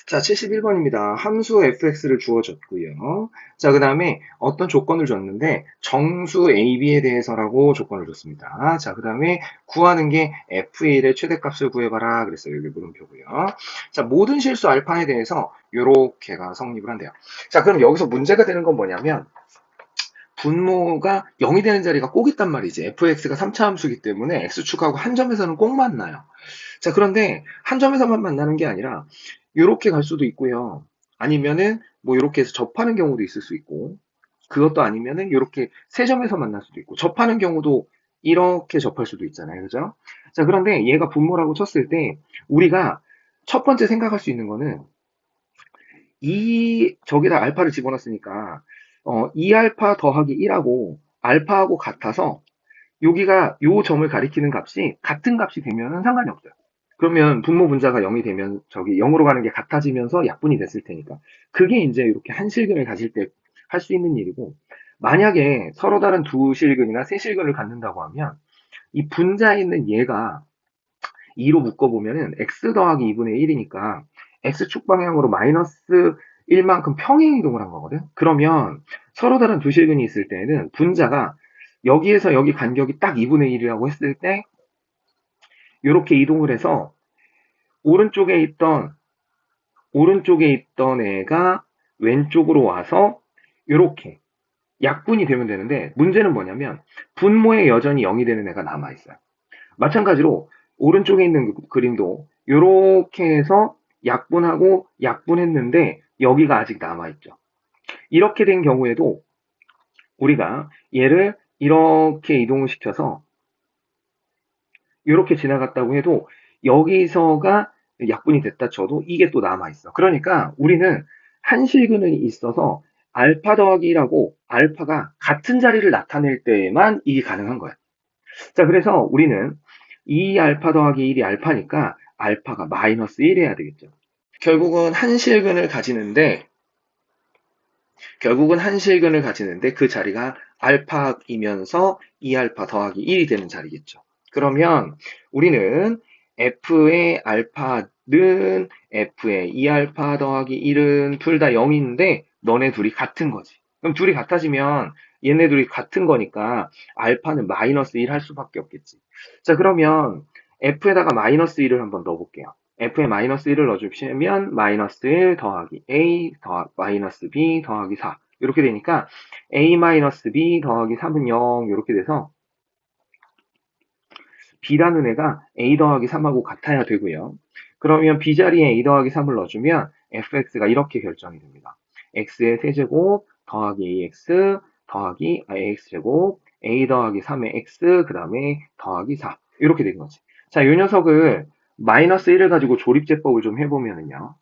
자, 71번입니다. 함수 fx를 주어졌고요. 자, 그 다음에 어떤 조건을 줬는데 정수 a, b에 대해서라고 조건을 줬습니다. 자, 그 다음에 구하는 게 f1의 최대값을 구해봐라 그랬어요. 여기 물음표고요. 자, 모든 실수 알파에 대해서 요렇게가 성립을 한대요. 자, 그럼 여기서 문제가 되는 건 뭐냐면 분모가 0이 되는 자리가 꼭 있단 말이지. fx가 3차 함수이기 때문에 x축하고 한 점에서는 꼭 만나요. 자, 그런데 한 점에서만 만나는 게 아니라 이렇게 갈 수도 있고요. 아니면은 뭐 이렇게 해서 접하는 경우도 있을 수 있고, 그것도 아니면은 이렇게 세 점에서 만날 수도 있고, 접하는 경우도 이렇게 접할 수도 있잖아요. 그죠? 자, 그런데 얘가 분모라고 쳤을 때 우리가 첫 번째 생각할 수 있는 거는 이 저기다 알파를 집어넣었으니까 2알파 더하기 1하고 알파하고 같아서 여기가 요 점을 가리키는 값이 같은 값이 되면은 상관이 없어요. 그러면 분모 분자가 0이 되면 저기 0으로 가는 게 같아지면서 약분이 됐을 테니까. 그게 이제 이렇게 한 실근을 가질 때 할 수 있는 일이고, 만약에 서로 다른 두 실근이나 세 실근을 갖는다고 하면 이 분자에 있는 얘가 2로 묶어보면은 x 더하기 2분의 1이니까 x축 방향으로 마이너스 1만큼 평행 이동을 한 거거든. 그러면 서로 다른 두 실근이 있을 때는 분자가 여기에서 여기 간격이 딱 2분의 1이라고 했을 때 이렇게 이동을 해서 오른쪽에 있던 애가 왼쪽으로 와서 이렇게 약분이 되면 되는데, 문제는 뭐냐면 분모에 여전히 0이 되는 애가 남아 있어요. 마찬가지로 오른쪽에 있는 그림도 이렇게 해서 약분하고 약분했는데 여기가 아직 남아 있죠. 이렇게 된 경우에도 우리가 얘를 이렇게 이동을 시켜서 이렇게 지나갔다고 해도 여기서가 약분이 됐다 쳐도 이게 또 남아있어. 그러니까 우리는 한실근이 있어서 알파 더하기 1하고 알파가 같은 자리를 나타낼 때에만 이게 가능한 거야. 자, 그래서 우리는 2알파 더하기 1이 알파니까 알파가 마이너스 1 해야 되겠죠. 결국은 한실근을 가지는데 그 자리가 알파이면서 2알파 더하기 1이 되는 자리겠죠. 그러면 우리는 f의 알파는 f의 2알파 더하기 1은 둘 다 0인데 너네 둘이 같은 거지. 그럼 둘이 같아지면 얘네 둘이 같은 거니까 알파는 마이너스 1 할 수밖에 없겠지. 자, 그러면 f에다가 마이너스 1을 한번 넣어볼게요. f에 마이너스 1을 넣어주시면 마이너스 1 더하기 a 마이너스 b 더하기 4 이렇게 되니까 a 마이너스 b 더하기 3은 0 이렇게 돼서 b라는 애가 a 더하기 3하고 같아야 되고요. 그러면 b 자리에 a 더하기 3을 넣어주면 fx가 이렇게 결정이 됩니다. x의 세제곱 더하기 ax 더하기 ax제곱 a 더하기 3의 x 그 다음에 더하기 4 이렇게 된 거지. 자, 이 녀석을 마이너스 1을 가지고 조립제법을 좀 해보면은요.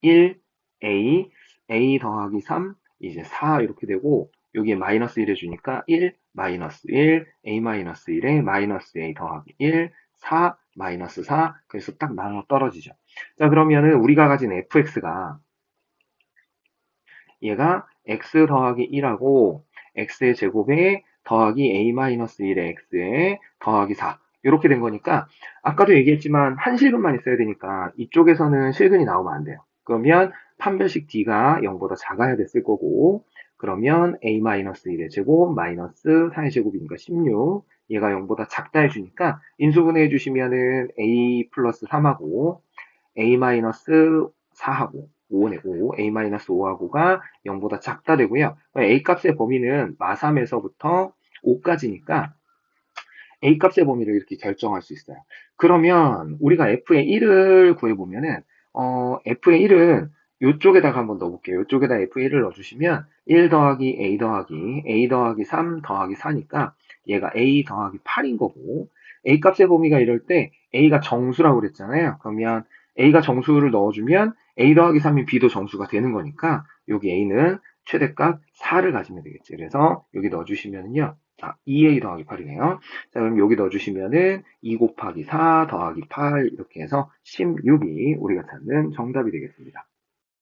1, a 더하기 3, 이제 4 이렇게 되고 여기에 마이너스 1 해주니까 1, 마이너스 1, a 마이너스 1에 마이너스 a 더하기 1, 4, 마이너스 4 그래서 딱 나눠 떨어지죠. 자, 그러면은 우리가 가진 fx가 얘가 x 더하기 1하고 x의 제곱에 더하기 a 마이너스 1의 x에 더하기 4 이렇게 된 거니까 아까도 얘기했지만 한 실근만 있어야 되니까 이쪽에서는 실근이 나오면 안 돼요. 그러면 판별식 d가 0보다 작아야 됐을 거고 그러면 a-1의 제곱 마이너스 4의 제곱이니까 16 얘가 0보다 작다 해주니까 인수분해 해주시면은 a 플러스 3하고 a-4하고 5네, 5, a-5하고가 0보다 작다 되고요. a 값의 범위는 마3에서부터 5까지니까 a 값의 범위를 이렇게 결정할 수 있어요. 그러면 우리가 f의 1을 구해보면은 f의 1은 이쪽에다가 한번 넣어볼게요. 이쪽에다 f의 1을 넣어주시면 1 더하기 a 더하기 3 더하기 4니까 얘가 a 더하기 8인 거고 a 값의 범위가 이럴 때 a가 정수라고 그랬잖아요. 그러면 a가 정수를 넣어주면 a 더하기 3이 b도 정수가 되는 거니까 여기 a는 최대값 4를 가지면 되겠지. 그래서 여기 넣어주시면요. 2a 더하기 8이네요. 자, 그럼 여기 넣어주시면은 2 곱하기 4 더하기 8 이렇게 해서 16이 우리가 찾는 정답이 되겠습니다.